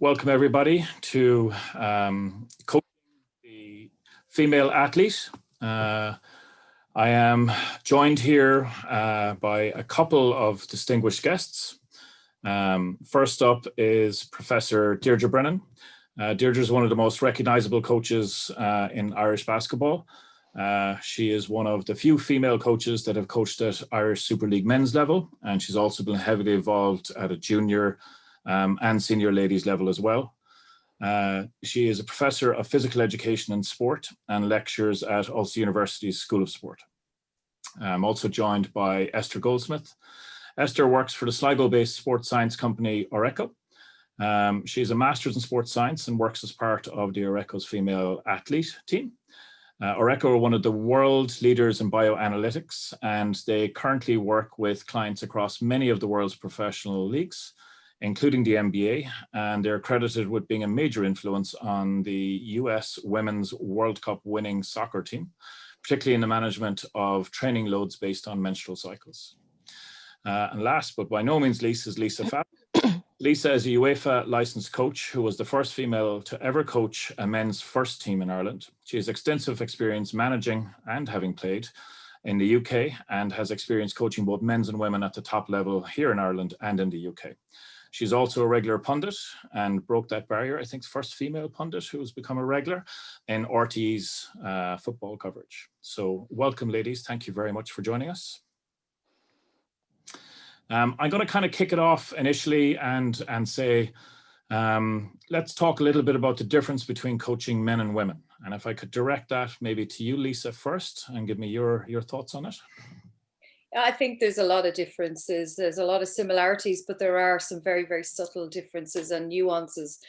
Welcome everybody to coaching the female athlete. I am joined here by a couple of distinguished guests. First up is Professor Deirdre Brennan. Deirdre is one of the most recognizable coaches in Irish basketball. She is one of the few female coaches that have coached at Irish Super League men's level, and she's also been heavily involved at a junior and senior ladies level as well. She is a professor of physical education and sport and lectures at Ulster University's School of Sport. I'm also joined by Esther Goldsmith. Esther works for the Sligo-based sports science company Oreco. She's a master's in sports science and works as part of the Oreco's female athlete team. Oreco are one of the world leaders in bioanalytics, and they currently work with clients across many of the world's professional leagues, including the NBA, and they're credited with being a major influence on the US Women's World Cup winning soccer team, particularly in the management of training loads based on menstrual cycles. And last, but by no means least, is Lisa Fallon. Lisa is a UEFA licensed coach who was the first female to ever coach a men's first team in Ireland. She has extensive experience managing and having played in the UK and has experience coaching both men's and women at the top level here in Ireland and in the UK. She's also a regular pundit and broke that barrier. I think first female pundit who has become a regular in RTE's football coverage. So welcome, ladies. Thank you very much for joining us. I'm going to kind of kick it off initially and say, let's talk a little bit about the difference between coaching men and women. And if I could direct that maybe to you, Lisa, first, and give me your thoughts on it. I think there's a lot of differences. There's a lot of similarities, but there are some very, very subtle differences and nuances.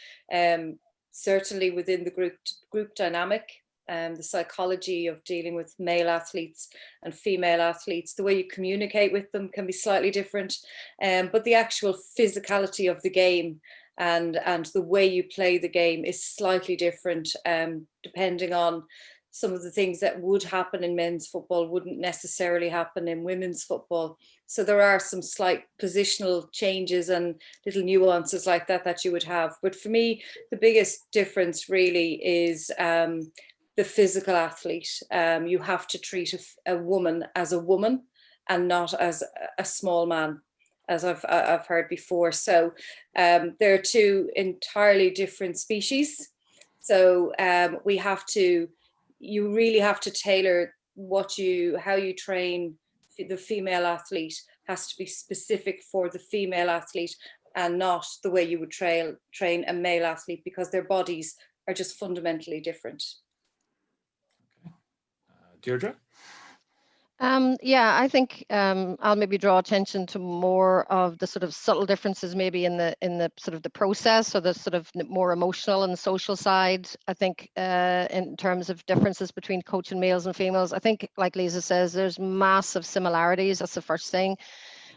Certainly within the group dynamic, the psychology of dealing with male athletes and female athletes, the way you communicate with them can be slightly different. But the actual physicality of the game and the way you play the game is slightly different, depending on some of the things that would happen in men's football wouldn't necessarily happen in women's football. So there are some slight positional changes and little nuances like that you would have. But for me, the biggest difference really is the physical athlete. You have to treat a woman as a woman and not as a small man, as I've heard before. So they're two entirely different species. So you really have to tailor how you train the female athlete has to be specific for the female athlete and not the way you would train a male athlete, because their bodies are just fundamentally different. Okay. Deirdre? Yeah, I think I'll maybe draw attention to more of the sort of subtle differences maybe in the sort of the process, or the sort of more emotional and social side. I think in terms of differences between coaching males and females, I think, like Lisa says, there's massive similarities. That's the first thing.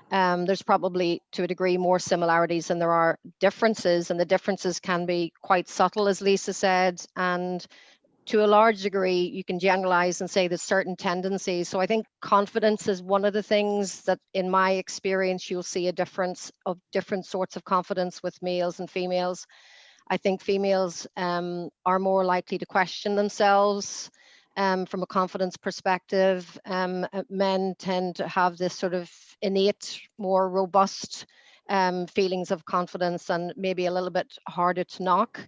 There's probably, to a degree, more similarities than there are differences, and the differences can be quite subtle, as Lisa said, and to a large degree, you can generalize and say there's certain tendencies. So I think confidence is one of the things that, in my experience, you'll see a difference of different sorts of confidence with males and females. I think females are more likely to question themselves from a confidence perspective. Men tend to have this sort of innate, more robust feelings of confidence, and maybe a little bit harder to knock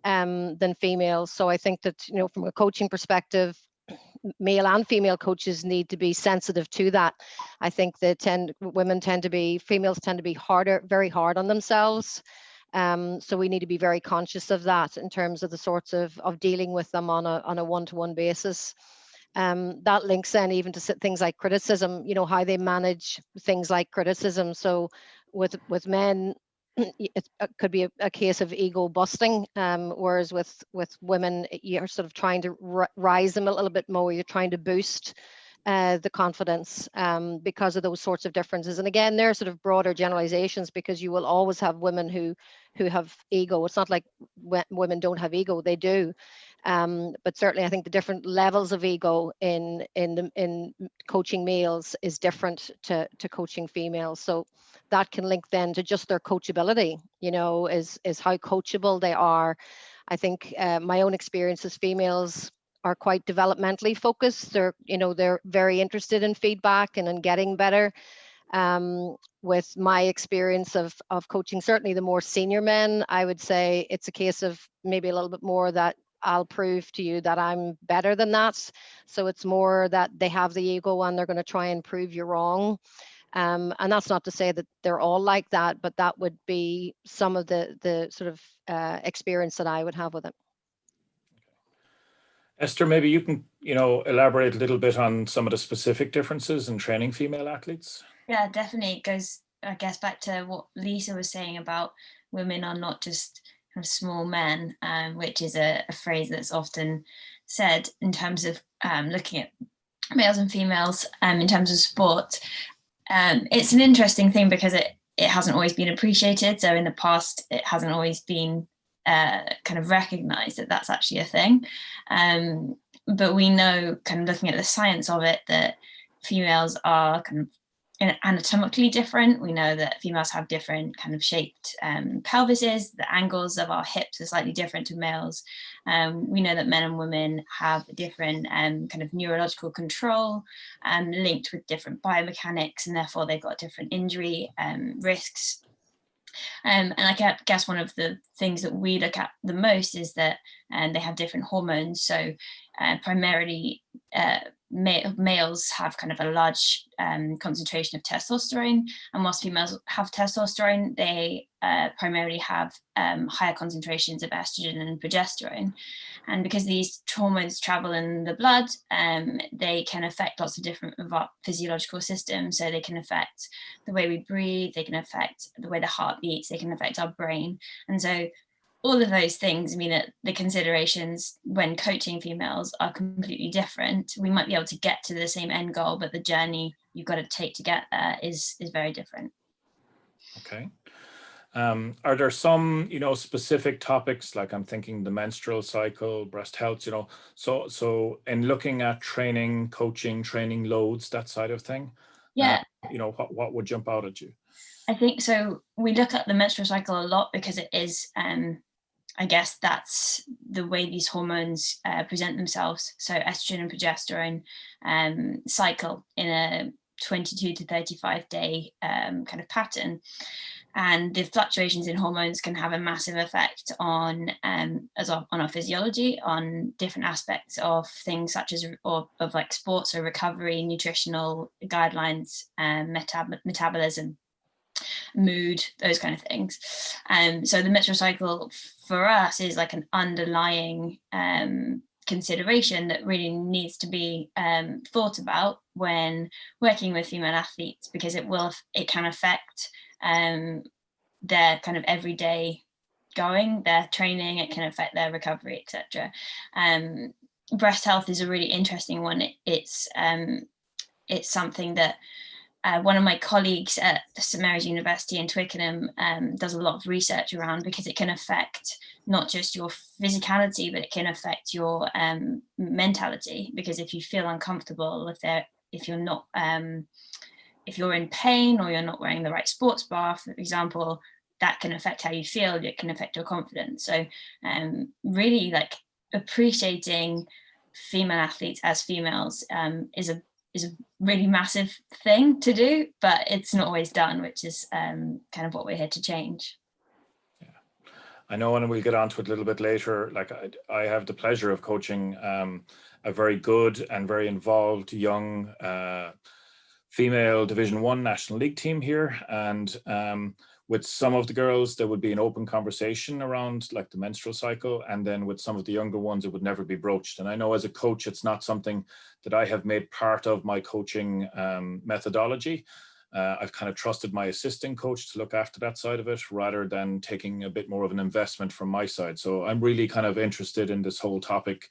than females. So I think that, from a coaching perspective, male and female coaches need to be sensitive to that. I think that females tend to be very hard on themselves. So we need to be very conscious of that in terms of the sorts of dealing with them on a one-to-one basis. That links then even to things like criticism, how they manage things like criticism. So with men, it could be a case of ego busting, whereas with women, you're sort of trying to rise them a little bit more. You're trying to boost the confidence because of those sorts of differences. And again, they're sort of broader generalizations, because you will always have women who have ego. It's not like women don't have ego, they do. But certainly I think the different levels of ego in coaching males is different to coaching females. So that can link then to just their coachability, is how coachable they are. I think my own experience as females are quite developmentally focused. They're very interested in feedback and in getting better. With my experience of coaching, certainly the more senior men, I would say it's a case of maybe a little bit more that I'll prove to you that I'm better than that. So it's more that they have the ego and they're going to try and prove you wrong. And that's not to say that they're all like that, but that would be some of the sort of experience that I would have with it. Esther, maybe you can, elaborate a little bit on some of the specific differences in training female athletes. Yeah, definitely. It goes, I guess, back to what Lisa was saying about women are not just kind of small men, which is a phrase that's often said in terms of looking at males and females in terms of sport. It's an interesting thing because it hasn't always been appreciated. So in the past, it hasn't always been kind of recognized that that's actually a thing. But we know, kind of looking at the science of it, that females are kind of anatomically different. We know that females have different kind of shaped pelvises. The angles of our hips are slightly different to males. We know that men and women have different kind of neurological control linked with different biomechanics, and therefore they've got different injury risks. And I guess one of the things that we look at the most is that they have different hormones. So primarily males have kind of a large concentration of testosterone, and whilst females have testosterone, they primarily have higher concentrations of estrogen and progesterone. And because these hormones travel in the blood, they can affect lots of different of our physiological systems. So they can affect the way we breathe, they can affect the way the heart beats, they can affect our brain. And so all of those things mean that the considerations when coaching females are completely different. We might be able to get to the same end goal, but the journey you've got to take to get there is very different. Okay. Are there some, specific topics, like I'm thinking the menstrual cycle, breast health, so in looking at training, coaching, training loads, that side of thing? Yeah. What would jump out at you? I think so. We look at the menstrual cycle a lot because it is, I guess that's the way these hormones present themselves. So estrogen and progesterone cycle in a 22 to 35 day kind of pattern. And the fluctuations in hormones can have a massive effect on our physiology, on different aspects of things such as of like sports or recovery, nutritional guidelines, metabolism, mood, those kind of things. So the menstrual cycle for us is like an underlying consideration that really needs to be thought about when working with female athletes, because it can affect their kind of everyday going, their training, it can affect their recovery, etc. Breast health is a really interesting one. It's something that one of my colleagues at St Mary's University in Twickenham does a lot of research around, because it can affect not just your physicality, but it can affect your mentality. Because if you feel uncomfortable, if you're not if you're in pain or you're not wearing the right sports bra, for example, that can affect how you feel. It can affect your confidence. So really, like, appreciating female athletes as females is a really massive thing to do, but it's not always done, which is kind of what we're here to change. Yeah, I know, and we'll get onto it a little bit later. Like I have the pleasure of coaching a very good and very involved young female Division 1 National League team here, and with some of the girls there would be an open conversation around like the menstrual cycle, and then with some of the younger ones it would never be broached. And I know as a coach it's not something that I have made part of my coaching methodology. I've kind of trusted my assistant coach to look after that side of it, rather than taking a bit more of an investment from my side. So I'm really kind of interested in this whole topic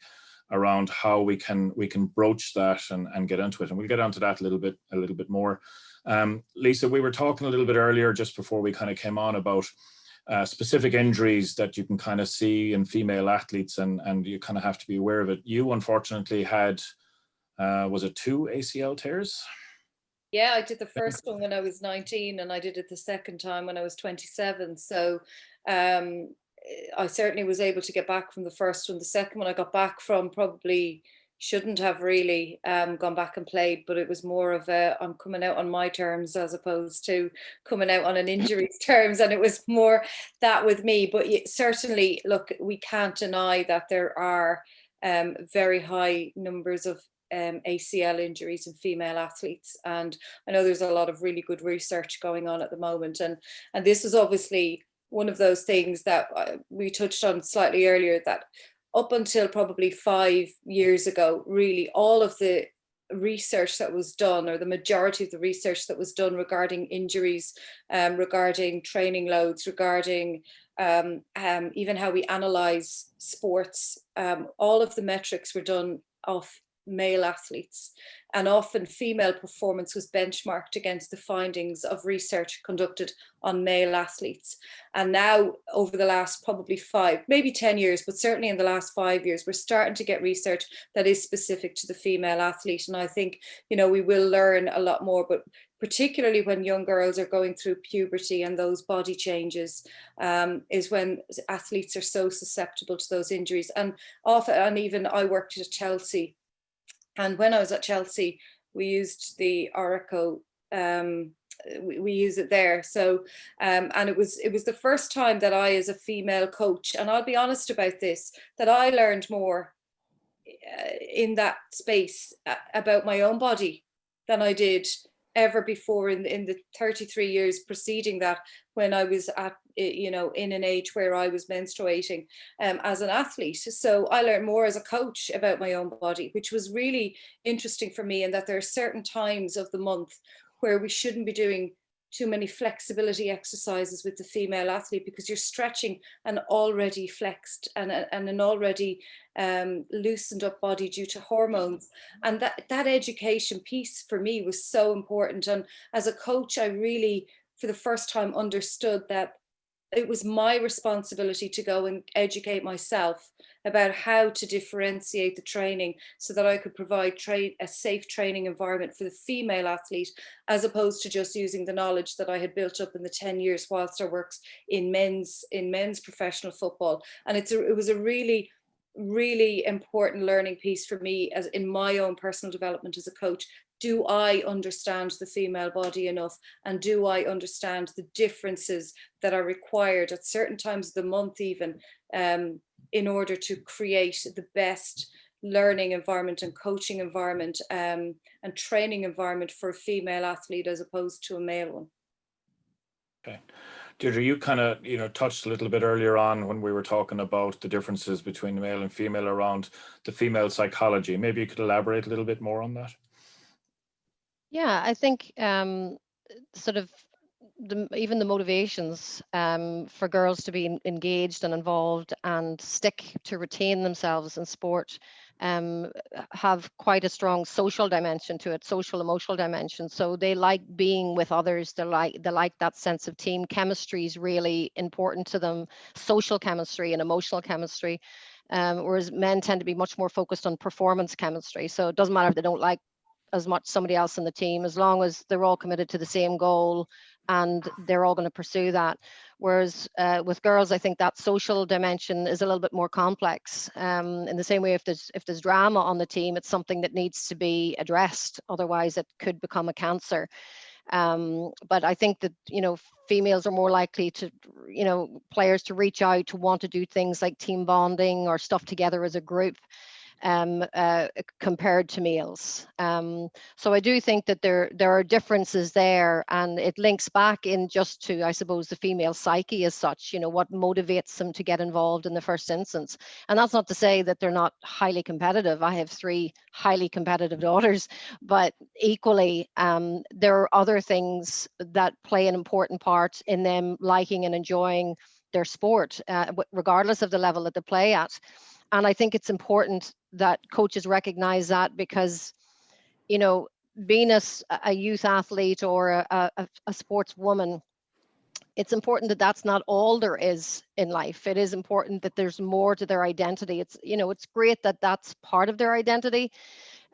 around how we can broach that and get into it, and we'll get onto that a little bit more. Lisa, we were talking a little bit earlier just before we kind of came on about specific injuries that you can kind of see in female athletes, and you kind of have to be aware of it. You unfortunately had, was it 2 ACL tears? Yeah, I did the first one when I was 19, and I did it the second time when I was 27. So I certainly was able to get back from the first one. The second one I got back from probably shouldn't have really gone back and played, but it was more of a, I'm coming out on my terms as opposed to coming out on an injury's terms. And it was more that with me. But certainly, look, we can't deny that there are very high numbers of ACL injuries in female athletes, and I know there's a lot of really good research going on at the moment, and this is obviously one of those things that we touched on slightly earlier, that up until probably 5 years ago, really all of the research that was done, or the majority of the research that was done regarding injuries, regarding training loads, regarding even how we analyze sports, all of the metrics were done off male athletes, and often female performance was benchmarked against the findings of research conducted on male athletes. And now over the last probably 5, maybe 10 years, but certainly in the last 5 years, we're starting to get research that is specific to the female athlete. And I think, you know, we will learn a lot more, but particularly when young girls are going through puberty and those body changes, is when athletes are so susceptible to those injuries. And often, and even I worked at Chelsea, and when I was at Chelsea, we used the Oracle, we use it there. So, and it was the first time that I, as a female coach, and I'll be honest about this, that I learned more in that space about my own body than I did ever before in the 33 years preceding that, when I was at, you know, in an age where I was menstruating as an athlete. So I learned more as a coach about my own body, which was really interesting for me, and that there are certain times of the month where we shouldn't be doing too many flexibility exercises with the female athlete, because you're stretching an already flexed and an already loosened up body due to hormones. And that education piece for me was so important. And as a coach, I really, for the first time, understood that it was my responsibility to go and educate myself about how to differentiate the training, so that I could provide a safe training environment for the female athlete, as opposed to just using the knowledge that I had built up in the 10 years whilst I worked in men's professional football. And it was a really, really important learning piece for me, as in my own personal development as a coach. Do I understand the female body enough? And do I understand the differences that are required at certain times of the month, even, in order to create the best learning environment and coaching environment and training environment for a female athlete as opposed to a male one? Okay. Deirdre, you kind of, you know, touched a little bit earlier on when we were talking about the differences between the male and female around the female psychology. Maybe you could elaborate a little bit more on that. Yeah, I think sort of even the motivations for girls to be engaged and involved and stick to retain themselves in sport have quite a strong social dimension to it, social emotional dimension. So they like being with others. They like that sense of team chemistry is really important to them, social chemistry and emotional chemistry. Whereas men tend to be much more focused on performance chemistry. So it doesn't matter if they don't like as much somebody else in the team, as long as they're all committed to the same goal and they're all going to pursue that. Whereas with girls, I think that social dimension is a little bit more complex. In the same way, if there's drama on the team, it's something that needs to be addressed. Otherwise, it could become a cancer. But I think that, you know, females are more likely to, you know, players to reach out, to want to do things like team bonding or stuff together as a group. Compared to males. So I do think that there are differences there, and it links back in just to, I suppose, the female psyche as such, you know, what motivates them to get involved in the first instance. And that's not to say that they're not highly competitive. I have 3 highly competitive daughters, but equally, there are other things that play an important part in them liking and enjoying their sport, regardless of the level that they play at. And I think it's important that coaches recognize that, because, you know, being a youth athlete or a sportswoman it's important that that's not all there is in life. It is important that there's more to their identity. It's, you know, it's great that that's part of their identity,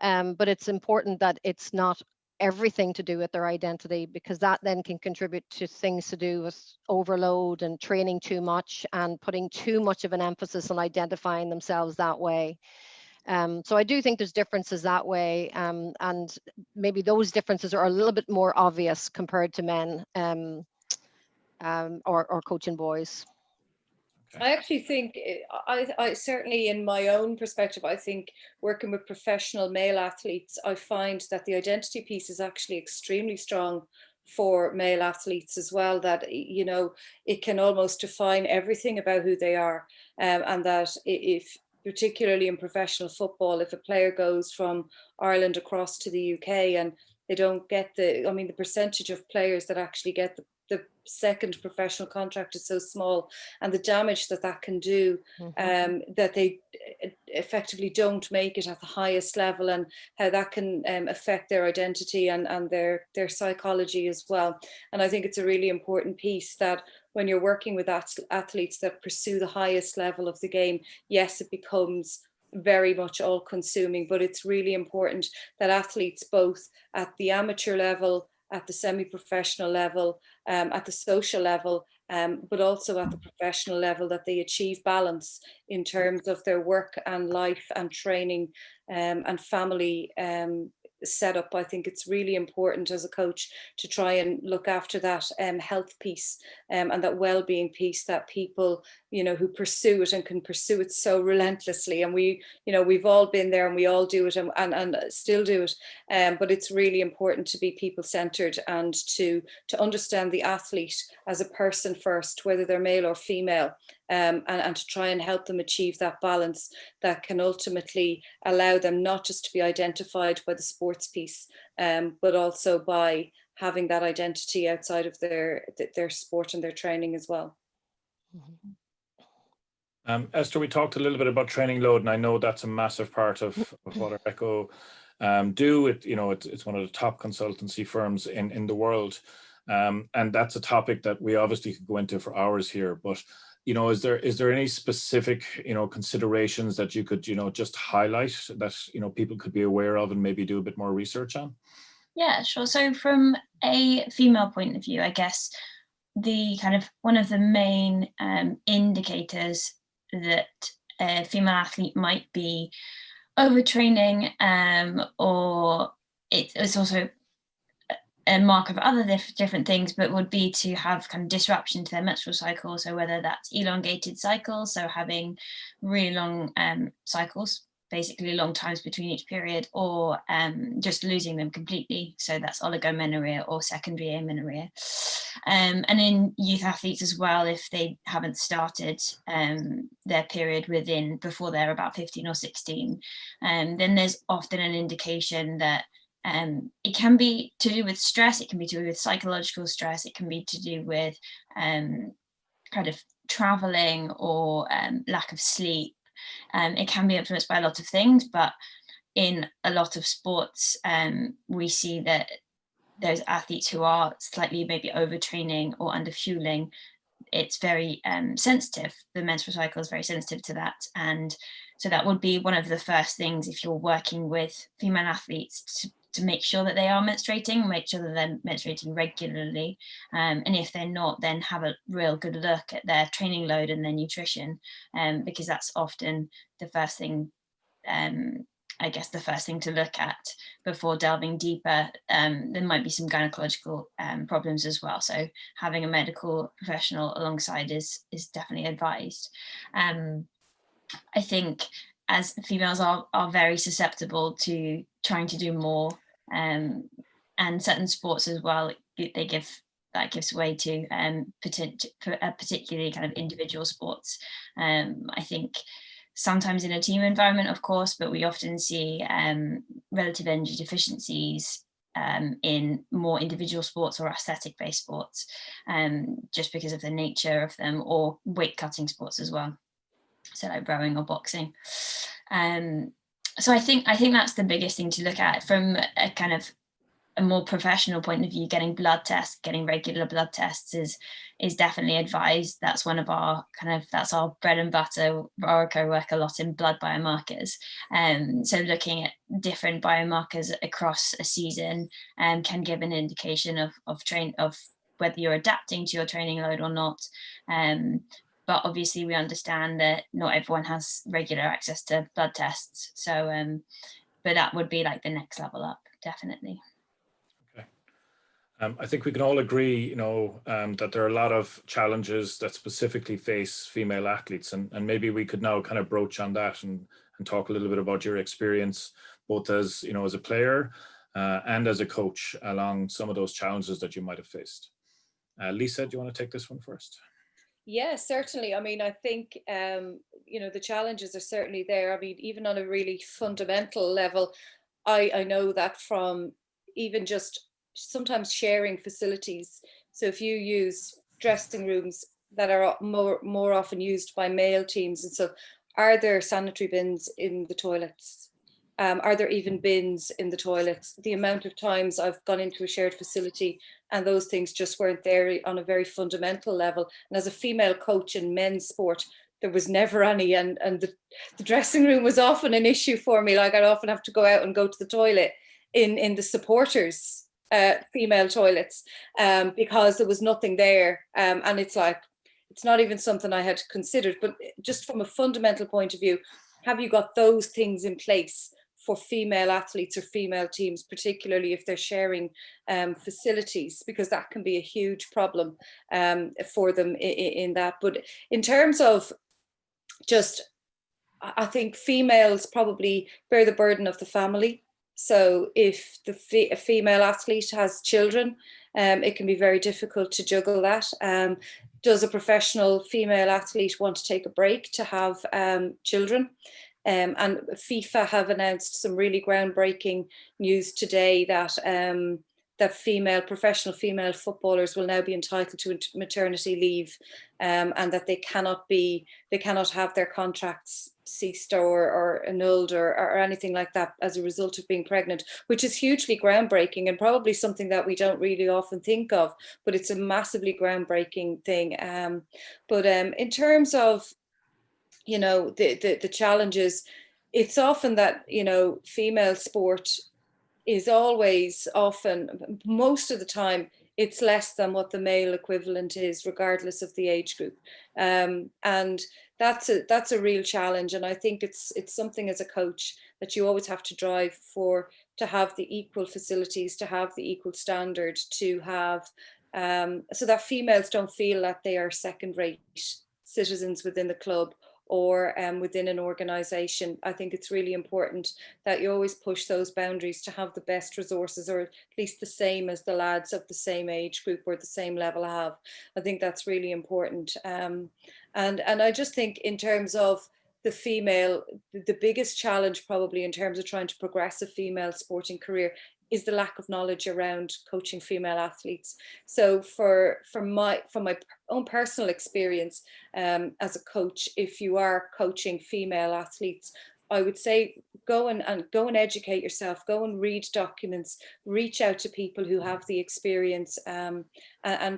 but it's important that it's not everything to do with their identity, because that then can contribute to things to do with overload and training too much and putting too much of an emphasis on identifying themselves that way. So I do think there's differences that way, and maybe those differences are a little bit more obvious compared to men or coaching boys. I actually think, I certainly, in my own perspective, I think working with professional male athletes, I find that the identity piece is actually extremely strong for male athletes as well, that, you know, it can almost define everything about who they are. And that if, particularly in professional football, if a player goes from Ireland across to the UK and they don't get the, I mean, the percentage of players that actually get the second professional contract is so small, and the damage that that can do, that they effectively don't make it at the highest level, and how that can affect their identity and their psychology as well. And I think it's a really important piece that when you're working with athletes that pursue the highest level of the game, yes, it becomes very much all consuming, but it's really important that athletes, both at the amateur level, at the semi-professional level, at the social level, but also at the professional level, that they achieve balance in terms of their work and life and training and family setup. I think it's really important as a coach to try and look after that health piece and that well-being piece, that people, you know, who pursue it and can pursue it so relentlessly, and we, you know, we've all been there and we all do it and still do it, but it's really important to be people-centered and to understand the athlete as a person first, whether they're male or female, and to try and help them achieve that balance that can ultimately allow them not just to be identified by the sports piece, but also by having that identity outside of their sport and their training as well. Esther, we talked a little bit about training load, and I know that's a massive part of what our Echo do. It's one of the top consultancy firms in the world, and that's a topic that we obviously could go into for hours here. But is there any specific considerations that you could just highlight that people could be aware of and maybe do a bit more research on? Yeah, sure. So from a female point of view, I guess the kind of one of the main indicators that a female athlete might be overtraining, or it's also a mark of other different things, but would be to have kind of disruption to their menstrual cycle. So whether that's elongated cycles, so having really long cycles, basically long times between each period, or just losing them completely. So that's oligomenorrhea or secondary amenorrhea. And in youth athletes as well, if they haven't started their period before they're about 15 or 16, then there's often an indication that it can be to do with stress, it can be to do with psychological stress, it can be to do with kind of traveling or lack of sleep. It can be influenced by a lot of things, but in a lot of sports, we see that those athletes who are slightly maybe overtraining or underfueling, it's very sensitive. The menstrual cycle is very sensitive to that. And so that would be one of the first things if you're working with female athletes to make sure that they are menstruating, make sure that they're menstruating regularly. And if they're not, then have a real good look at their training load and their nutrition, because that's often the first thing, I guess the first thing to look at before delving deeper. There might be some gynecological problems as well. So having a medical professional alongside is definitely advised. I think as females are very susceptible to trying to do more, and certain sports as well, that gives way to particularly kind of individual sports. I think sometimes in a team environment, of course, but we often see relative energy deficiencies in more individual sports or aesthetic-based sports, just because of the nature of them, or weight-cutting sports as well, so like rowing or boxing. So I think that's the biggest thing to look at from a kind of a more professional point of view, getting blood tests, getting regular blood tests is definitely advised. That's one of our that's our bread and butter. Orico work a lot in blood biomarkers. So looking at different biomarkers across a season can give an indication of whether you're adapting to your training load or not. But obviously we understand that not everyone has regular access to blood tests. So, but that would be like the next level up, definitely. Okay. I think we can all agree, that there are a lot of challenges that specifically face female athletes, and maybe we could now kind of broach on that and talk a little bit about your experience, both as, as a player and as a coach, along some of those challenges that you might have faced. Lisa, do you want to take this one first? Yeah, certainly. I mean, I think, the challenges are certainly there. I mean, even on a really fundamental level, I know that from even just sometimes sharing facilities. So if you use dressing rooms that are more often used by male teams, and so are there sanitary bins in the toilets? Are there even bins in the toilets? The amount of times I've gone into a shared facility and those things just weren't there on a very fundamental level. And as a female coach in men's sport, there was never any, and the dressing room was often an issue for me. Like I'd often have to go out and go to the toilet in the supporters' female toilets because there was nothing there. And it's like, it's not even something I had considered, but just from a fundamental point of view, have you got those things in place for female athletes or female teams, particularly if they're sharing facilities, because that can be a huge problem for them in that. But in terms of I think females probably bear the burden of the family. So if a female athlete has children, it can be very difficult to juggle that. Does a professional female athlete want to take a break to have children? And FIFA have announced some really groundbreaking news today that that professional female footballers will now be entitled to maternity leave, and that they cannot have their contracts ceased or annulled or anything like that as a result of being pregnant, which is hugely groundbreaking and probably something that we don't really often think of, but it's a massively groundbreaking thing. But in terms of the challenges, it's often that female sport is always often, most of the time, it's less than what the male equivalent is, regardless of the age group, and that's a real challenge. And I think it's something as a coach that you always have to drive for, to have the equal facilities, to have the equal standard, to have so that females don't feel that they are second-rate citizens within the club or within an organization. I think it's really important that you always push those boundaries to have the best resources, or at least the same as the lads of the same age group or the same level have. I think that's really important. And I just think in terms of the female, the biggest challenge probably in terms of trying to progress a female sporting career is the lack of knowledge around coaching female athletes. So from my own personal experience as a coach, if you are coaching female athletes, I would say go and educate yourself, go and read documents, reach out to people who have the experience, and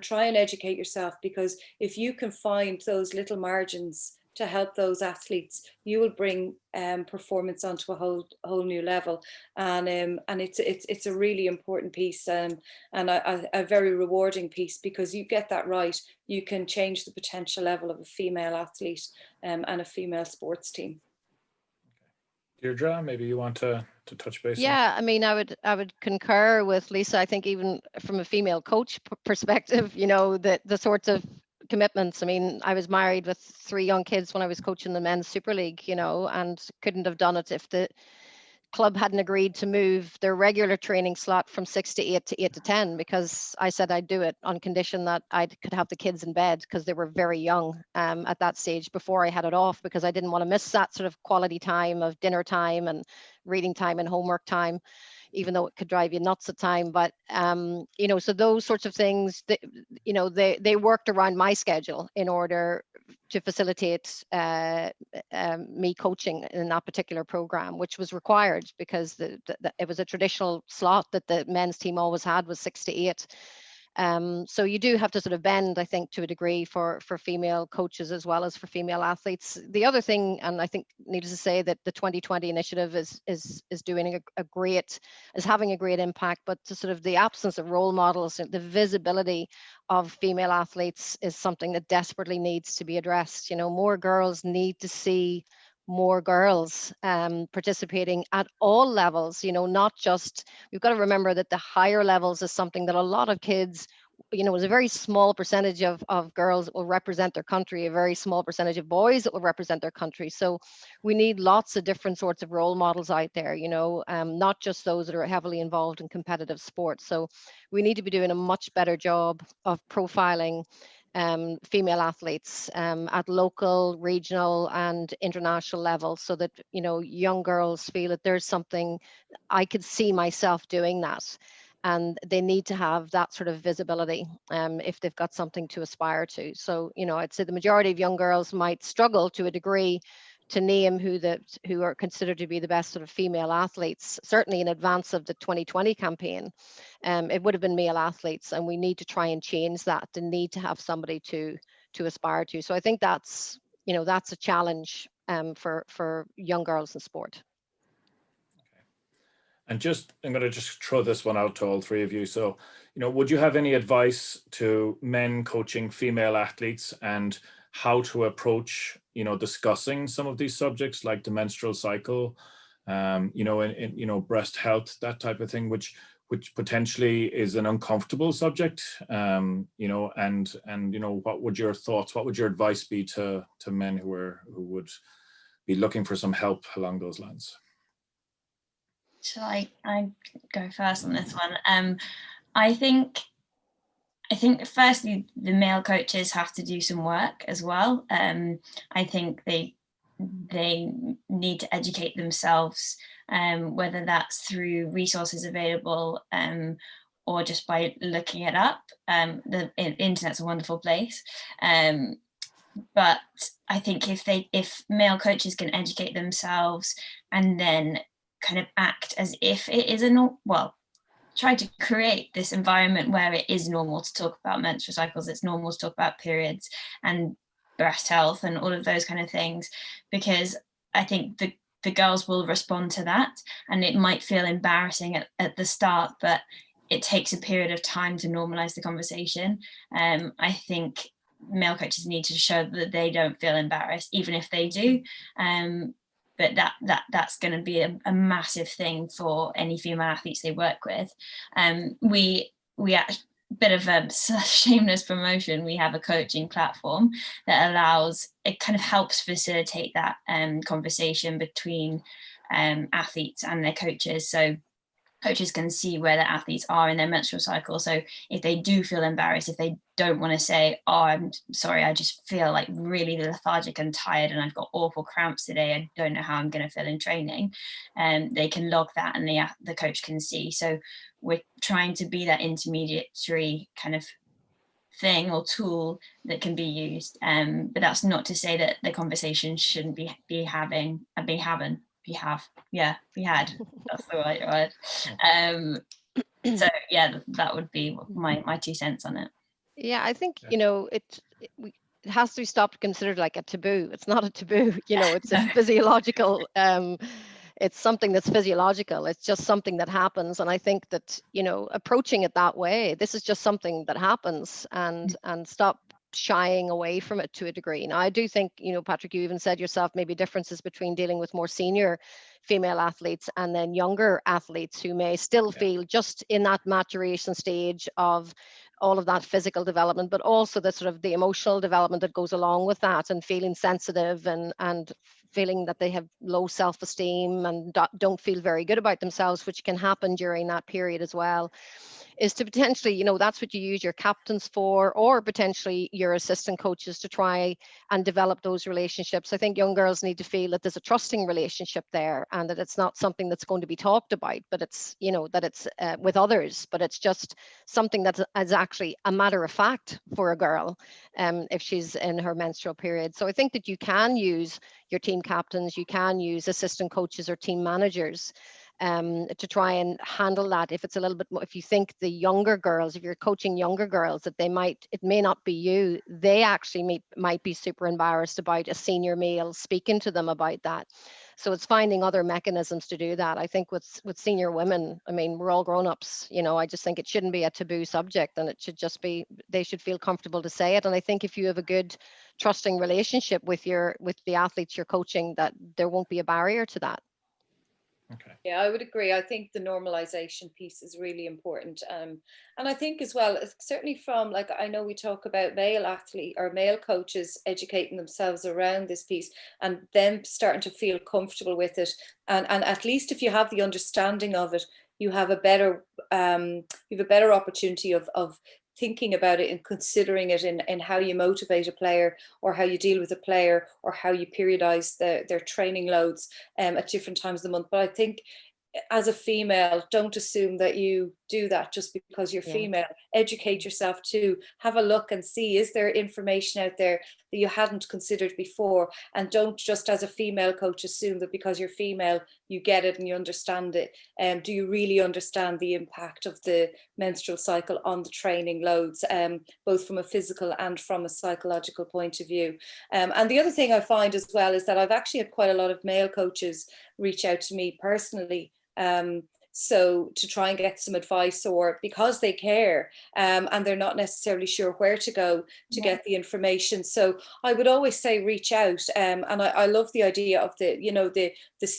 try and educate yourself, because if you can find those little margins to help those athletes, you will bring performance onto a whole new level, and it's a really important piece, and a very rewarding piece, because you get that right, you can change the potential level of a female athlete and a female sports team. Deirdre, maybe you want to touch base? Yeah, I mean, I would concur with Lisa. I think even from a female coach perspective, the sorts of commitments. I mean, I was married with 3 young kids when I was coaching the men's Super League, and couldn't have done it if the club hadn't agreed to move their regular training slot from 6 to 8 to 8 to 10, because I said I'd do it on condition that I could have the kids in bed, because they were very young at that stage before I had it off, because I didn't want to miss that sort of quality time of dinner time and reading time and homework time, even though it could drive you nuts at time. But so those sorts of things, they worked around my schedule in order to facilitate me coaching in that particular program, which was required because it was a traditional slot that the men's team always had, was 6 to 8. So you do have to sort of bend, I think, to a degree for female coaches as well as for female athletes. The other thing, and I think needless to say that the 2020 initiative is doing is having a great impact, but to sort of the absence of role models, the visibility of female athletes is something that desperately needs to be addressed. You know, more girls need to see more girls participating at all levels, you know, not just, we've got to remember that the higher levels is something that a lot of kids, you know, is a very small percentage of girls that will represent their country, a very small percentage of boys that will represent their country. So we need lots of different sorts of role models out there, you know, not just those that are heavily involved in competitive sports. So we need to be doing a much better job of profiling female athletes at local, regional, and international levels, so that, you know, young girls feel that there's something, I could see myself doing that, and they need to have that sort of visibility if they've got something to aspire to. So, you know, I'd say the majority of young girls might struggle to a degree to name who are considered to be the best sort of female athletes, certainly in advance of the 2020 campaign. It would have been male athletes, and we need to try and change that. They need to have somebody to aspire to. So I think that's, you know, that's a challenge for young girls in sport. And I'm going to just throw this one out to all three of you. So, you know, would you have any advice to men coaching female athletes and how to approach, you know, discussing some of these subjects like the menstrual cycle, you know, and you know, breast health, that type of thing, which potentially is an uncomfortable subject, you know, and you know, what would your advice be to men who would be looking for some help along those lines? Shall I go first on this one? I think firstly the male coaches have to do some work as well. I think they need to educate themselves, whether that's through resources available or just by looking it up. The internet's a wonderful place. But I think if male coaches can educate themselves and then kind of act as if it is try to create this environment where it is normal to talk about menstrual cycles, it's normal to talk about periods and breast health and all of those kind of things, because I think the girls will respond to that, and it might feel embarrassing at the start, but it takes a period of time to normalize the conversation. I think male coaches need to show that they don't feel embarrassed, even if they do. But that's going to be a massive thing for any female athletes they work with. We bit of a shameless promotion. We have a coaching platform that it kind of helps facilitate that conversation between athletes and their coaches. So coaches can see where the athletes are in their menstrual cycle. So if they do feel embarrassed, if they don't want to say, oh, I'm sorry, I just feel like really lethargic and tired and I've got awful cramps today, I don't know how I'm going to feel in training, they can log that and the coach can see. So we're trying to be that intermediary kind of thing or tool that can be used. But that's not to say that the conversation shouldn't be had. That's the right word. So yeah, that would be my 2 cents on it. Yeah, I think, you know, it has to be stopped, considered like a taboo. It's not a taboo, you know, it's a physiological, it's something that's physiological. It's just something that happens. And I think that, you know, approaching it that way, this is just something that happens, and stop shying away from it to a degree. Now, I do think, you know, Patrick, you even said yourself, maybe differences between dealing with more senior female athletes and then younger athletes who may still feel just in that maturation stage of all of that physical development, but also the sort of the emotional development that goes along with that, and feeling sensitive and feeling that they have low self-esteem and don't feel very good about themselves, which can happen during that period as well. is to potentially, you know, that's what you use your captains for, or potentially your assistant coaches to try and develop those relationships. I think young girls need to feel that there's a trusting relationship there, and that it's not something that's going to be talked about, but it's, you know, that it's with others, but it's just something that is actually a matter of fact for a girl if she's in her menstrual period. So I think that you can use your team captains, you can use assistant coaches or team managers to try and handle that. If it's a little bit more, if you think the younger girls, if you're coaching younger girls, that they might, it may not be you, they actually might be super embarrassed about a senior male speaking to them about that. So it's finding other mechanisms to do that. I think with senior women, I mean, we're all grown-ups, you know, I just think it shouldn't be a taboo subject, and it should just be, they should feel comfortable to say it. And I think if you have a good trusting relationship with the athletes you're coaching, that there won't be a barrier to that. Okay. Yeah, I would agree. I think the normalization piece is really important. And I think as well, certainly from, like, I know we talk about male athlete or male coaches educating themselves around this piece and them starting to feel comfortable with it. And at least if you have the understanding of it, you have a better opportunity of thinking about it and considering it in how you motivate a player, or how you deal with a player, or how you periodize their training loads at different times of the month. But I think as a female, don't assume that you do that just because you're female. Educate yourself too. Have a look and see, is there information out there that you hadn't considered before? And don't just, as a female coach, assume that because you're female, you get it and you understand it. Do you really understand the impact of the menstrual cycle on the training loads, both from a physical and from a psychological point of view? And the other thing I find as well is that I've actually had quite a lot of male coaches reach out to me personally, so to try and get some advice, or because they care and they're not necessarily sure where to go to get the information. So I would always say reach out, and I love the idea of the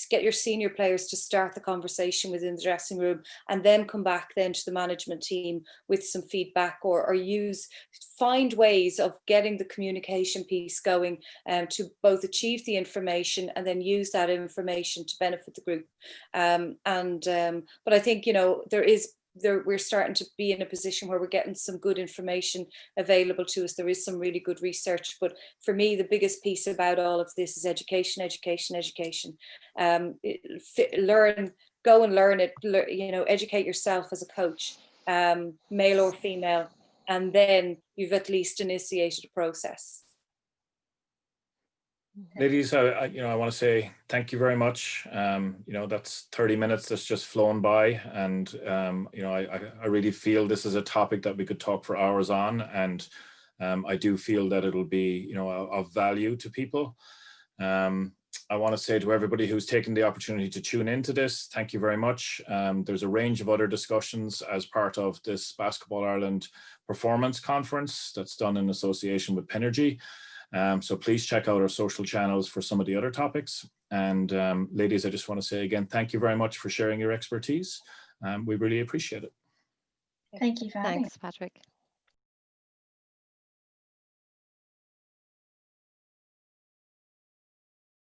get your senior players to start the conversation within the dressing room, and then come back then to the management team with some feedback, or find ways of getting the communication piece going, to both achieve the information and then use that information to benefit the group. But I think, you know, we're starting to be in a position where we're getting some good information available to us. There is some really good research, but for me, the biggest piece about all of this is education. Go and learn it, you know, educate yourself as a coach, male or female, and then you've at least initiated a process. Ladies, I want to say thank you very much. You know, that's 30 minutes that's just flown by, and you know, I really feel this is a topic that we could talk for hours on, and I do feel that it'll be, you know, of value to people. I want to say to everybody who's taken the opportunity to tune into this, thank you very much. There's a range of other discussions as part of this Basketball Ireland Performance Conference that's done in association with Pinergy. So please check out our social channels for some of the other topics. And ladies, I just want to say again, thank you very much for sharing your expertise. We really appreciate it. Thank you for having us. Thanks, Patrick.